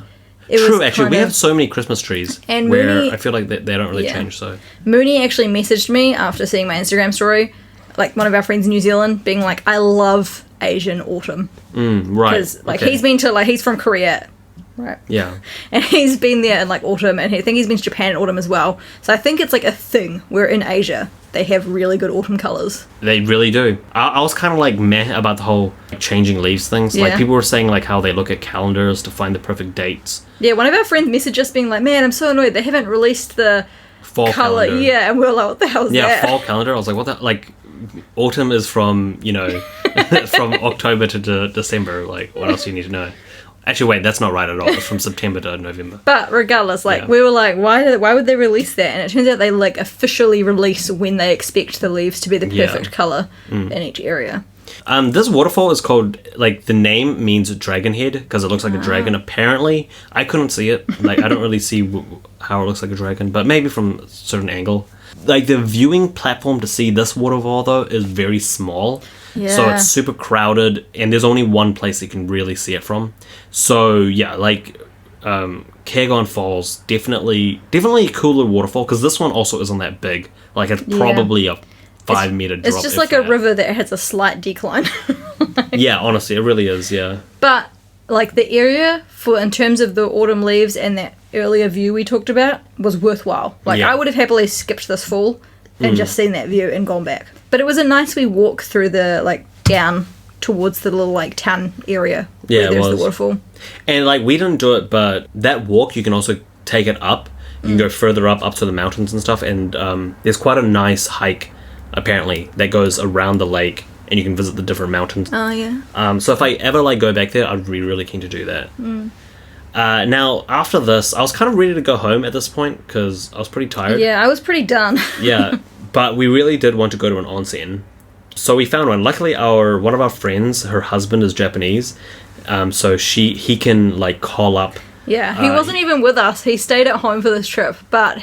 Yeah. True, actually, we have so many Christmas trees and where Mooney, I feel like they don't really change, so... Mooney actually messaged me after seeing my Instagram story, like, one of our friends in New Zealand, being like, I love Asian autumn. Right. Because, like, he's been to, like, he's from Korea, right? Yeah. And he's been there in, like, autumn, and I think he's been to Japan in autumn as well. So I think it's, like, a thing where in Asia, they have really good autumn colours. They really do. I was kind of, like, meh about the whole changing leaves things. Yeah. Like, people were saying, like, how they look at calendars to find the perfect dates. Yeah, one of our friends messaged us being like, man, I'm so annoyed. They haven't released the fall colour. Calendar. Yeah, and we were like, what the hell is that? Yeah, fall calendar. I was like, what the... Like, autumn is from, you know, from October to December. Like, what else do you need to know? Actually, wait, that's not right at all. It's from September to November. But regardless, like, we were like, why would they release that? And it turns out they, like, officially release when they expect the leaves to be the perfect colour in each area. This waterfall is called, like, the name means dragon head, because it looks like a dragon, apparently. I couldn't see it. Like, I don't really see how it looks like a dragon, but maybe from a certain angle. Like, the viewing platform to see this waterfall, though, is very small. Yeah. So it's super crowded, and there's only one place you can really see it from. So, yeah, like, Kegon Falls, definitely a cooler waterfall, because this one also isn't that big. Like, it's probably a 5-meter drop. It's just like a river that has a slight decline. Yeah, honestly, it really is, yeah. But, like, the area, in terms of the autumn leaves and that earlier view we talked about, was worthwhile. Like, I would have happily skipped this fall and just seen that view and gone back. But it was a nice wee walk through the, like, down towards the little, like, town area where there's the waterfall. And, like, we didn't do it, but that walk, you can also take it up. You can go further up to the mountains and stuff, and there's quite a nice hike, apparently, that goes around the lake, and you can visit the different mountains. Oh, yeah. So if I ever, like, go back there, I'd be really keen to do that. Now, after this, I was kind of ready to go home at this point, because I was pretty tired. Yeah, I was pretty done. Yeah, but we really did want to go to an onsen. So we found one. Luckily, one of our friends, her husband is Japanese, so he can, like, call up. Yeah, he wasn't even with us. He stayed at home for this trip, but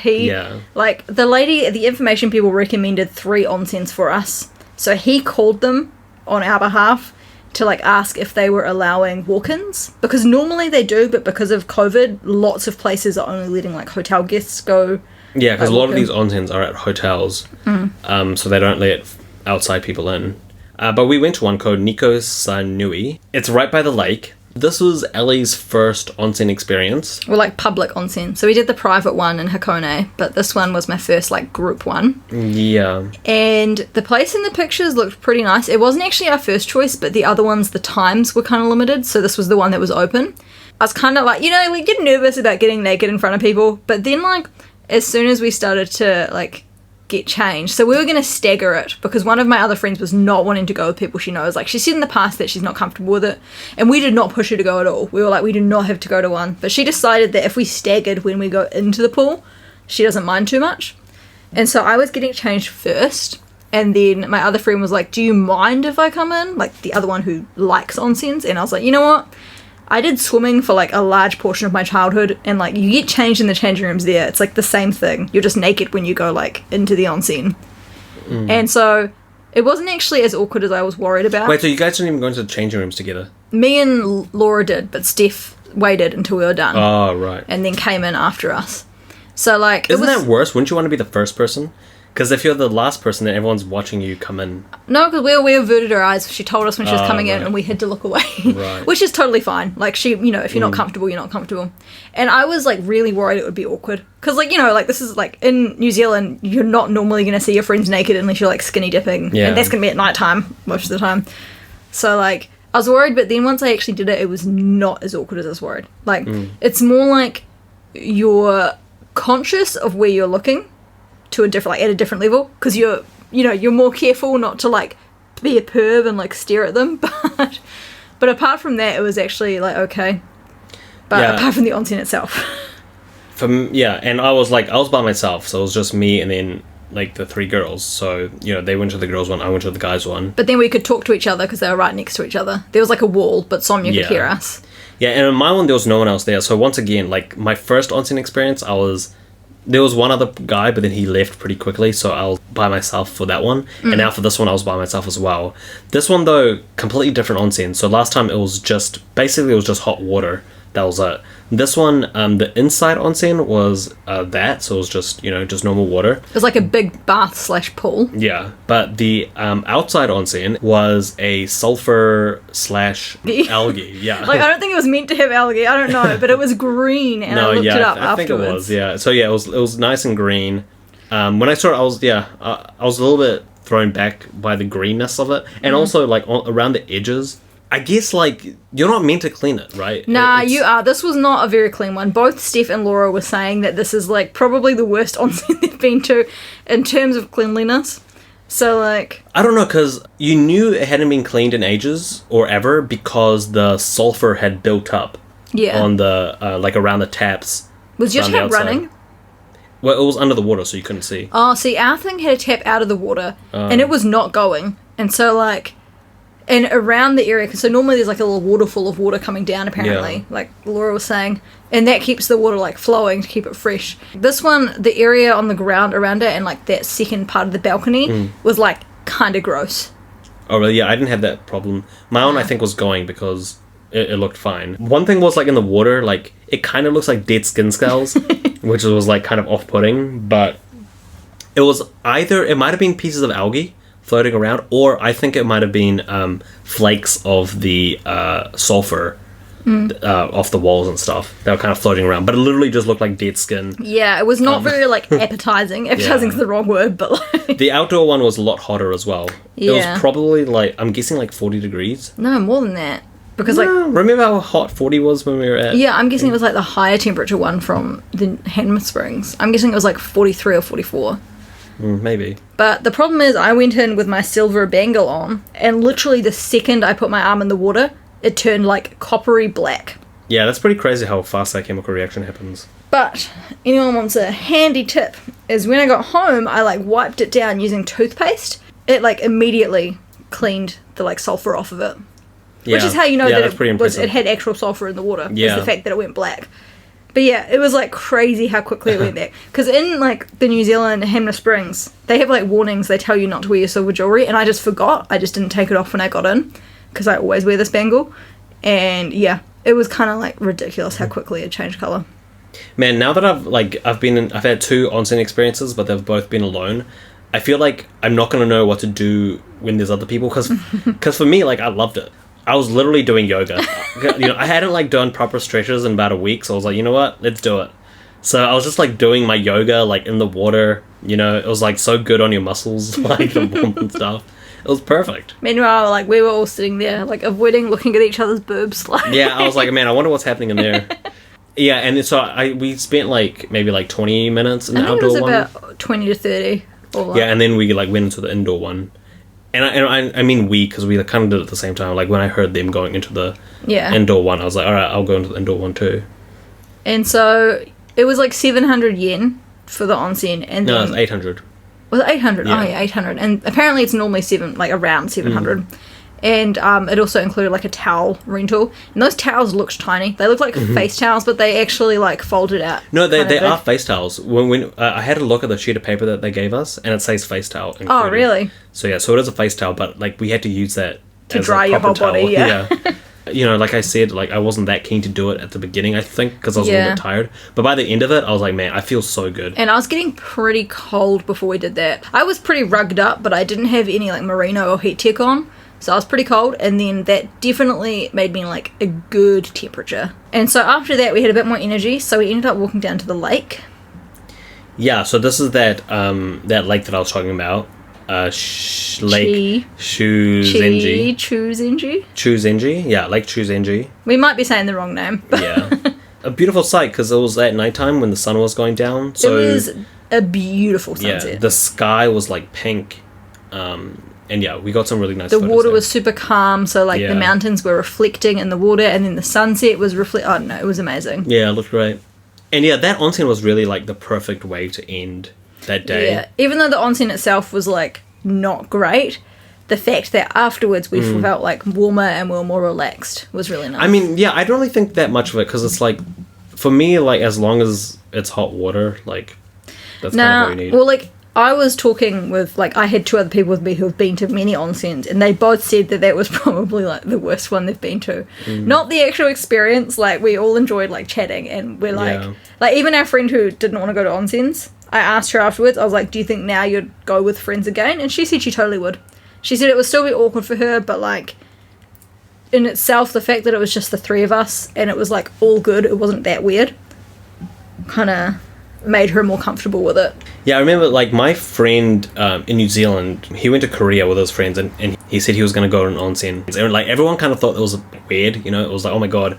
like, the information people recommended 3 onsens for us. So he called them on our behalf to, like, ask if they were allowing walk-ins, because normally they do, but because of COVID, lots of places are only letting, like, hotel guests go. Yeah, because a lot of these onsens are at hotels, so they don't let outside people in. But we went to one called Nikko Sanui. It's right by the lake. This was Ellie's first onsen experience. Well, like, public onsen. So we did the private one in Hakone, but this one was my first, like, group one. Yeah. And the place in the pictures looked pretty nice. It wasn't actually our first choice, but the other ones, the times were kind of limited, so this was the one that was open. I was kind of like, you know, we get nervous about getting naked in front of people, but then, like, as soon as we started to, like, get changed. So we were going to stagger it, because one of my other friends was not wanting to go with people she knows. Like, she said in the past that she's not comfortable with it, and we did not push her to go at all. We were like, we do not have to go to one. But she decided that if we staggered when we go into the pool, she doesn't mind too much. And so I was getting changed first, and then my other friend was like, do you mind if I come in? Like, the other one who likes onsens. And I was like, you know what? I did swimming for, like, a large portion of my childhood, and, like, you get changed in the changing rooms there. It's, like, the same thing. You're just naked when you go, like, into the onsen. And so It wasn't actually as awkward as I was worried about. Wait, so you guys didn't even go into the changing rooms together? Me and Laura did, but Steph waited until we were done. Oh, right. And then came in after us. So, like... Isn't that worse? Wouldn't you want to be the first person? Because if you're the last person, then everyone's watching you come in. No, because we averted our eyes. She told us when she was coming in, right. and we had to look away. Right. Which is totally fine. Like, if you're not comfortable, you're not comfortable. And I was, like, really worried it would be awkward. Because, like, like, this is, like, in New Zealand, you're not normally going to see your friends naked unless you're, like, skinny dipping. Yeah. And that's going to be at night time most of the time. So, like, I was worried, but then once I actually did it, it was not as awkward as I was worried. Like, it's more like you're conscious of where you're looking to a different, like, at a different level, because you're more careful not to, like, be a perv and, like, stare at them, but apart from that, it was actually, like, okay. But apart from the onsen itself. And I was by myself, so it was just me and then, like, the 3 girls, so, they went to the girls' one, I went to the guys' one. But then we could talk to each other, because they were right next to each other. There was, like, a wall, but Sonia could hear us. Yeah, and in my one, there was no one else there, so once again, like, my first onsen experience, there was one other guy, but then he left pretty quickly, so I was by myself for that one. And now for this one, I was by myself as well. This one, though, completely different onsen. So last time it was just hot water. That was it. This one, the inside onsen was so it was just, just normal water. It was like a big bath / pool. Yeah, but the outside onsen was a sulfur / algae. Yeah. Like, I don't think it was meant to have algae. I don't know, but it was green, and I looked it up I afterwards. think it was, yeah. So, yeah, it was nice and green. When I saw it, I was a little bit thrown back by the greenness of it. And also, like, around the edges, I guess, like, you're not meant to clean it, right? Nah, you are. This was not a very clean one. Both Steph and Laura were saying that this is, like, probably the worst onsen they've been to in terms of cleanliness. So, like... I don't know, because you knew it hadn't been cleaned in ages or ever because the sulfur had built up on the, like, around the taps. Was your tap running? Well, it was under the water, so you couldn't see. Oh, see, our thing had a tap out of the water, and it was not going. And so, like... And around the area, so normally there's like a little waterfall of water coming down, apparently, like Laura was saying, and that keeps the water like flowing to keep it fresh. This one, the area on the ground around it and like that second part of the balcony was like kind of gross. Oh, really? Yeah, I didn't have that problem. My own, I think, was going because it looked fine. One thing was, like, in the water, like, it kind of looks like dead skin scales, which was, like, kind of off-putting, but it was either, it might have been pieces of algae floating around, or I think it might have been flakes of the sulfur off the walls and stuff. They were kind of floating around, but it literally just looked like dead skin. Yeah, it was not very, like, appetizing. Appetizing's the wrong word, but, like... The outdoor one was a lot hotter as well. Yeah. It was probably, like, I'm guessing, like, 40 degrees. No, more than that. Because, like... Remember how hot 40 was when we were at... Yeah, I'm guessing it was, like, the higher temperature one from the Hanma Springs. I'm guessing it was, like, 43 or 44. Maybe. But the problem is I went in with my silver bangle on, and literally the second I put my arm in the water, it turned, like, coppery black. Yeah, that's pretty crazy how fast that chemical reaction happens. But anyone wants a handy tip, is when I got home, I, like, wiped it down using toothpaste. It, like, immediately cleaned the, like, sulfur off of it. Yeah. Which is how you know that it had actual sulfur in the water. Yeah. Was the fact that it went black. But yeah, it was, like, crazy how quickly it went back. Because in, like, the New Zealand Hanma Springs, they have, like, warnings. They tell you not to wear your silver jewellery. And I just forgot. I just didn't take it off when I got in. Because I always wear this bangle. And, yeah, it was kind of, like, ridiculous how quickly it changed colour. Man, now that I've had 2 onsen experiences, but they've both been alone, I feel like I'm not going to know what to do when there's other people. Because for me, like, I loved it. I was literally doing yoga. I hadn't, like, done proper stretches in about a week, so I was like, you know what? Let's do it. So I was just, like, doing my yoga, like, in the water. It was, like, so good on your muscles, like, the warmth and stuff. It was perfect. Meanwhile, like, we were all sitting there, like, avoiding looking at each other's boobs. Like. Yeah, I was like, man, I wonder what's happening in there. Yeah, and so we spent, like, maybe, like, 20 minutes in the outdoor one. I think it was about 20 to 30. Yeah, and then we, like, went into the indoor one. And I mean we, because we kind of did it at the same time. Like, when I heard them going into the indoor one, I was like, all right, I'll go into the indoor one too. And so it was like 700 yen for the onsen. And no, it was 800. Was it 800? Yeah. Oh, yeah, 800. And apparently it's normally around 700. And it also included like a towel rental. And those towels looked tiny. They looked like face towels, but they actually like folded out. No, they are face towels. When I had a look at the sheet of paper that they gave us, and it says face towel included. Oh, really? So yeah, so it is a face towel, but like we had to use that to as dry a your whole proper body, towel. yeah. You know, like I said, like I wasn't that keen to do it at the beginning, I think, because I was a little bit tired. But by the end of it, I was like, man, I feel so good. And I was getting pretty cold before we did that. I was pretty rugged up, but I didn't have any like merino or heat tech on. So I was pretty cold, and then that definitely made me like a good temperature. And so after that, we had a bit more energy, so we ended up walking down to the lake. Yeah, so this is that lake that I was talking about. Lake Shuzenji. Chuzenji? Yeah, Lake Chuzenji. We might be saying the wrong name. But yeah. A beautiful sight, because it was at nighttime when the sun was going down. So it was a beautiful sunset. Yeah, the sky was like pink. And yeah, we got some really nice The photos water there. was super calm, so like the mountains were reflecting in the water, and then the sunset was I don't know, it was amazing. Yeah, it looked great. And yeah, that onsen was really like the perfect way to end that day. Yeah, even though the onsen itself was like not great, the fact that afterwards we felt like warmer and we were more relaxed was really nice. I mean, yeah, I don't really think that much of it, because it's like, for me, like as long as it's hot water, like that's kind of what you need. Well, like I was talking with, like, I had 2 other people with me who have been to many onsens, and they both said that that was probably, like, the worst one they've been to. Not the actual experience, like, we all enjoyed, like, chatting, and we're like, like, even our friend who didn't want to go to onsens, I asked her afterwards, I was like, do you think now you'd go with friends again? And she said she totally would. She said it would still be awkward for her, but, like, in itself, the fact that it was just the 3 of us, and it was, like, all good, it wasn't that weird, kind of made her more comfortable with it. Yeah, I remember, like, my friend in New Zealand, he went to Korea with his friends, and he said he was going to go to an onsen. And, like, everyone kind of thought it was weird, you know? It was like, oh my god,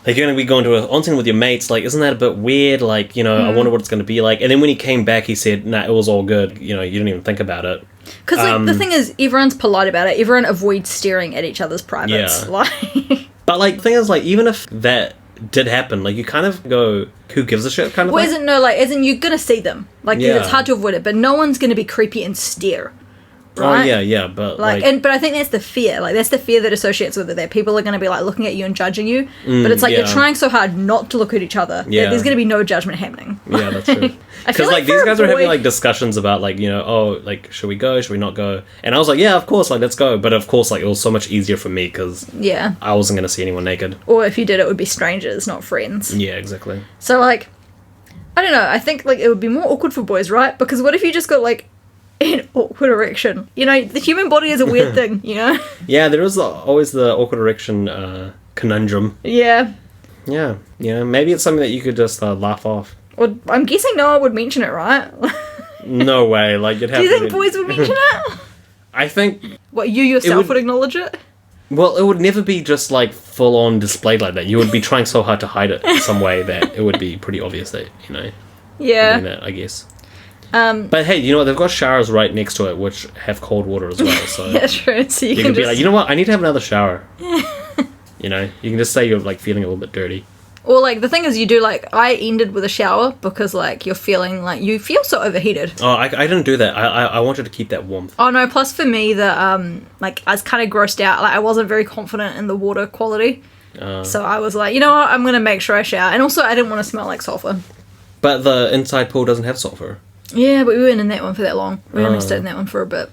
like, you're going to be going to an onsen with your mates, like, isn't that a bit weird? Like, you know, I wonder what it's going to be like. And then when he came back, he said, nah, it was all good. You know, you didn't even think about it. Because, like, the thing is, everyone's polite about it. Everyone avoids staring at each other's privates. Yeah. Like, but, like, the thing is, like, even if that did happen, like, you kind of go, who gives a shit kind of well, thing? as in you're going to see them. Like, it's hard to avoid it, but no one's going to be creepy and stare. Right? Oh, yeah, but but I think that's the fear. Like, that's the fear that associates with it, that people are going to be, like, looking at you and judging you. But it's like you're trying so hard not to look at each other that there's going to be no judgment happening. Yeah, that's true. Because, like, these guys were having, like, discussions about, like, you know, oh, like, should we go? Should we not go? And I was like, yeah, of course, like, let's go. But, of course, like, it was so much easier for me because I wasn't going to see anyone naked. Or if you did, it would be strangers, not friends. Yeah, exactly. So, like, I don't know. I think, like, it would be more awkward for boys, right? Because what if you just got, like, an awkward erection? You know, the human body is a weird thing, you know? Yeah, there is always the awkward erection conundrum. Yeah. Yeah, you know, maybe it's something that you could just laugh off. Well, I'm guessing no one would mention it, right? No way, like, you'd have Do you think boys would mention it? I think... What, you yourself would acknowledge it? Well, it would never be just, like, full-on displayed like that. You would be trying so hard to hide it in some way that it would be pretty obvious that, you know... Yeah. Doing that, I guess. But hey, you know what? They've got showers right next to it, which have cold water as well. So yeah, true. So you can be like, you know what? I need to have another shower. You know, you can just say you're like feeling a little bit dirty. Or like the thing is, you do like I ended with a shower because like you're feeling like you feel so overheated. Oh, I didn't do that. I wanted to keep that warmth. Oh no! Plus for me, the like I was kind of grossed out. Like I wasn't very confident in the water quality. So I was like, you know what? I'm gonna make sure I shower. And also, I didn't want to smell like sulfur. But the inside pool doesn't have sulfur. Yeah, but we weren't in that one for that long. We only stayed in that one for a bit.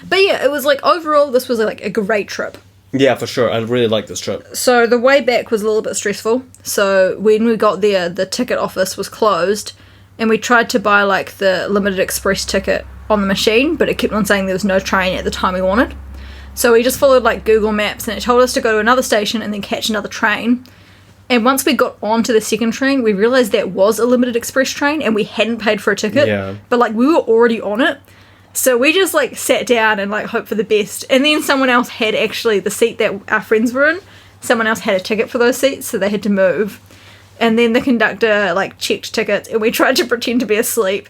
But yeah, it was like overall, this was like a great trip. Yeah, for sure. I really liked this trip. So the way back was a little bit stressful. So when we got there, the ticket office was closed, and we tried to buy like the limited express ticket on the machine, but it kept on saying there was no train at the time we wanted. So we just followed like Google Maps, and it told us to go to another station and then catch another train. And once we got onto the second train, we realised that was a limited express train and we hadn't paid for a ticket. Yeah. But, like, we were already on it. So we just, like, sat down and, like, hoped for the best. And then someone else had actually the seat that our friends were in. Someone else had a ticket for those seats, so they had to move. And then the conductor, like, checked tickets and we tried to pretend to be asleep.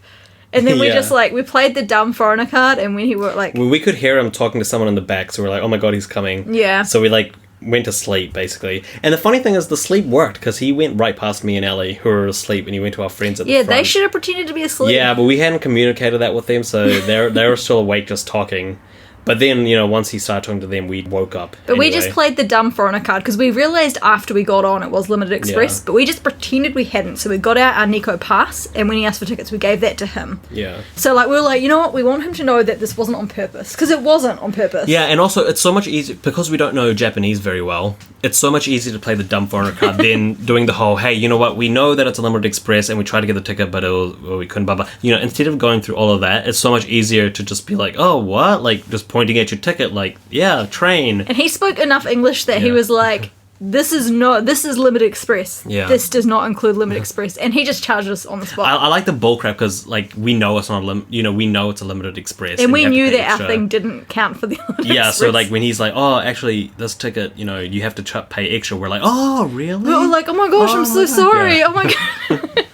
And then we just, like, we played the dumb foreigner card and when he were, like... Well, we could hear him talking to someone in the back, so we're like, oh my god, he's coming. Yeah. So we, like... went to sleep, basically. And the funny thing is, the sleep worked, because he went right past me and Ellie, who were asleep, and he went to our friends at the front. Yeah, they should have pretended to be asleep. Yeah, but we hadn't communicated that with them, so they were still awake just talking. But then, once he started talking to them, we woke up. But we just played the dumb foreigner card because we realised after we got on it was Limited Express, but we just pretended we hadn't. So we got out our Nikko pass, and when he asked for tickets, we gave that to him. Yeah. So we were like, you know what? We want him to know that this wasn't on purpose, because it wasn't on purpose. Yeah, and also it's so much easier because we don't know Japanese very well. It's so much easier to play the dumb foreigner card than doing the whole, hey, you know what? We know that it's a Limited Express, and we tried to get the ticket, but we couldn't. Blah blah. Instead of going through all of that, it's so much easier to just be like, oh, what? Like just pointing at your ticket. Like, yeah, train. And he spoke enough English that he was like, this is Limited Express. Yeah. This does not include Limited Express. And he just charged us on the spot. I like the bullcrap because, we know it's not we know it's a Limited Express. And we knew that our thing didn't count for the Limited Express. So, when he's like, oh, actually, this ticket, you have to pay extra, we're like, oh, really? We were like, oh my gosh, I'm so sorry. Yeah. Oh my god.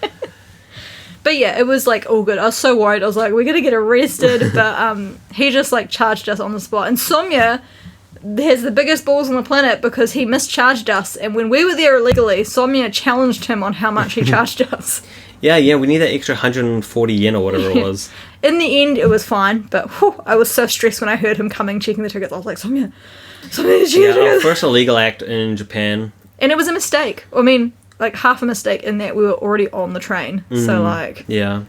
But yeah, it was all good. I was so worried. I was like, we're going to get arrested. But he just charged us on the spot. And Somya has the biggest balls on the planet because he mischarged us. And when we were there illegally, Somya challenged him on how much he charged us. Yeah, we need that extra 140 yen or whatever it was. In the end, it was fine. But I was so stressed when I heard him coming, checking the tickets. I was like, Somya, did you do our this? first illegal act in Japan. And it was a mistake. I mean, half a mistake in that we were already on the train. So, Yeah.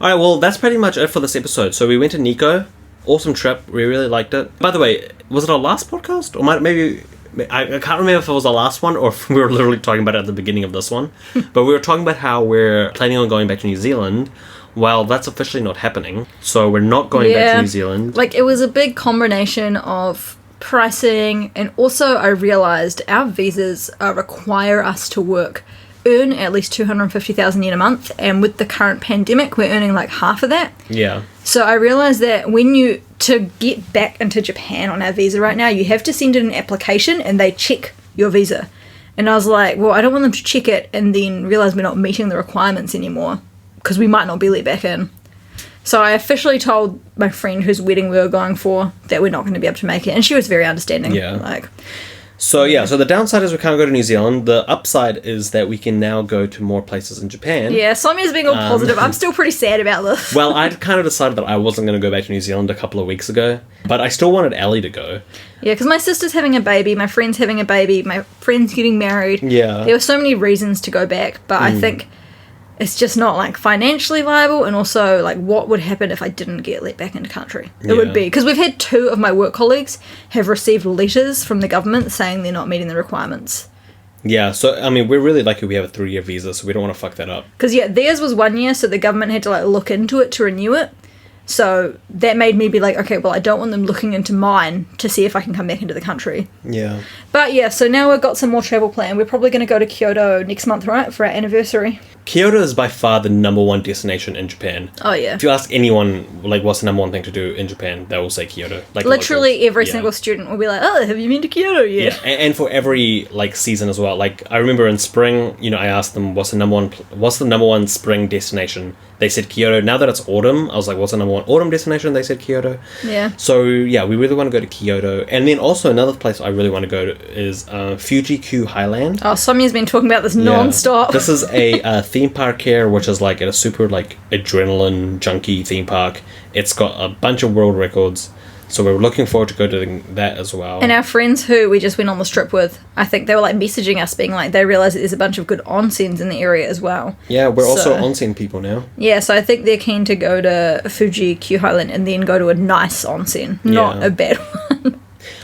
Alright, well, that's pretty much it for this episode. So we went to Nikko. Awesome trip. We really liked it. By the way, was it our last podcast? Or maybe... I can't remember if it was our last one or if we were literally talking about it at the beginning of this one. But we were talking about how we're planning on going back to New Zealand. Well, that's officially not happening. So we're not going back to New Zealand. It was a big combination of pricing, and also I realised our visas require us to earn at least 250,000 yen a month, and with the current pandemic we're earning half of that. Yeah. So I realised that to get back into Japan on our visa right now, you have to send in an application and they check your visa. And I was like, well, I don't want them to check it and then realise we're not meeting the requirements anymore because we might not be let back in. So I officially told my friend whose wedding we were going for that we're not going to be able to make it, and she was very understanding. Yeah. So the downside is we can't go to New Zealand. The upside is that we can now go to more places in Japan. Yeah, Somya's being all positive. I'm still pretty sad about this. Well, I'd kind of decided that I wasn't going to go back to New Zealand a couple of weeks ago, but I still wanted Ellie to go. Yeah, because my sister's having a baby, my friend's having a baby, my friend's getting married. Yeah. There were so many reasons to go back, but I think it's just not financially viable, and also what would happen if I didn't get let back into country. It would be because we've had 2 of my work colleagues have received letters from the government saying they're not meeting the requirements. Yeah, so I mean we're really lucky we have a 3-year visa, so we don't want to fuck that up. Because theirs was 1 year, so the government had to look into it to renew it. So that made me be like, okay, well, I don't want them looking into mine to see if I can come back into the country. Yeah. But yeah, so now we've got some more travel planned. We're probably going to go to Kyoto next month, right, for our anniversary. Kyoto is by far the number one destination in Japan. Oh, yeah. If you ask anyone, what's the number one thing to do in Japan, they will say Kyoto. Literally every single student will be like, oh, have you been to Kyoto yet? Yeah, and for every, season as well. I remember in spring, I asked them, what's the number one spring destination? They said Kyoto. Now that it's autumn, I was like, what's the number one autumn destination? They said Kyoto. Yeah. So, yeah, we really want to go to Kyoto. And then also another place I really want to go to is Fuji-Q Highland. Oh, Somya's been talking about this non-stop. This is a theme park here, which is a super adrenaline junkie theme park. It's got a bunch of world records. So we're looking forward to go to that as well. And our friends who we just went on the trip with, I think they were messaging us being they realise that there's a bunch of good onsens in the area as well. Yeah, we're also onsen people now. Yeah, so I think they're keen to go to Fuji-Q Highland and then go to a nice onsen, not a bad one.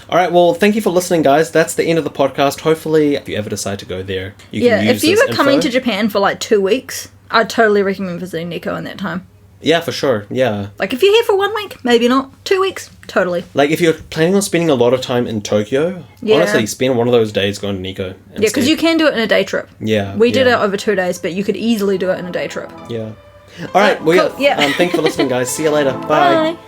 All right, well, thank you for listening, guys. That's the end of the podcast. Hopefully, if you ever decide to go there, you can use if you this were coming info. to Japan for 2 weeks, I'd totally recommend visiting Nikko in that time. Yeah, for sure. Yeah. If you're here for 1 week, maybe not. 2 weeks, totally. If you're planning on spending a lot of time in Tokyo, honestly, spend one of those days going to Nikko. Yeah, because you can do it in a day trip. Yeah. We did it over 2 days, but you could easily do it in a day trip. Yeah. All right. Well, cool. Yeah. Thanks for listening, guys. See you later. Bye. Bye.